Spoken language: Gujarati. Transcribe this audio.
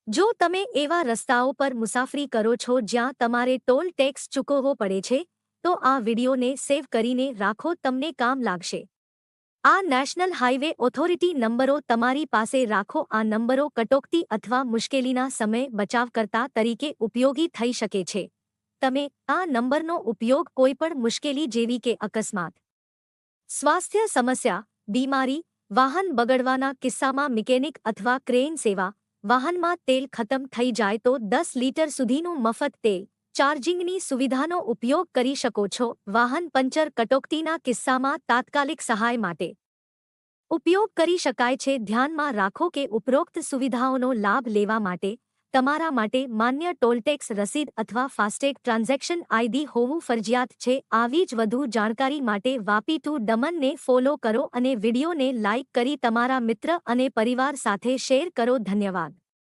જો તમે એવા રસ્તાઓ પર મુસાફરી કરો છો જ્યાં તમારે ટોલ ટેક્સ ચૂકવવો પડે છે, તો આ વિડિયોને સેવ કરીને રાખો, તમને કામ લાગશે. આ નેશનલ હાઇવે ઓથોરિટી નંબરો તમારી પાસે રાખો. આ નંબરો કટોકટી અથવા મુશ્કેલીના સમય બચાવકર્તા તરીકે ઉપયોગી થઈ શકે છે. તમે આ નંબરનો ઉપયોગ કોઈપણ મુશ્કેલી જેવી કે અકસ્માત, સ્વાસ્થ્ય સમસ્યા, બીમારી, વાહન બગડવાના કિસ્સામાં મિકેનિક અથવા ક્રેન સેવા, વાહનમાં તેલ ખતમ થઈ જાય તો 10 લીટર સુધીનું મફત તેલ ચાર્જિંગની સુવિધાનો ઉપયોગ કરી શકો છો. વાહન પંચર કટોકટીના કિસ્સામાં તાત્કાલિક સહાય માટે ઉપયોગ કરી શકાય છે. ધ્યાનમાં રાખો કે ઉપરોક્ત સુવિધાઓનો લાભ લેવા માટે તમારા માટે માન્ય ટોલટેક્સ રસીદ અથવા ફાસ્ટેગ ટ્રાન્ઝેક્શન આઈડી હોવું ફરજિયાત છે. આવી જ વધુ જાણકારી માટે વાપી ટુ દમનને ફોલો કરો અને વિડિયોને લાઇક કરી તમારા મિત્ર અને પરિવાર સાથે શેર કરો. ધન્યવાદ.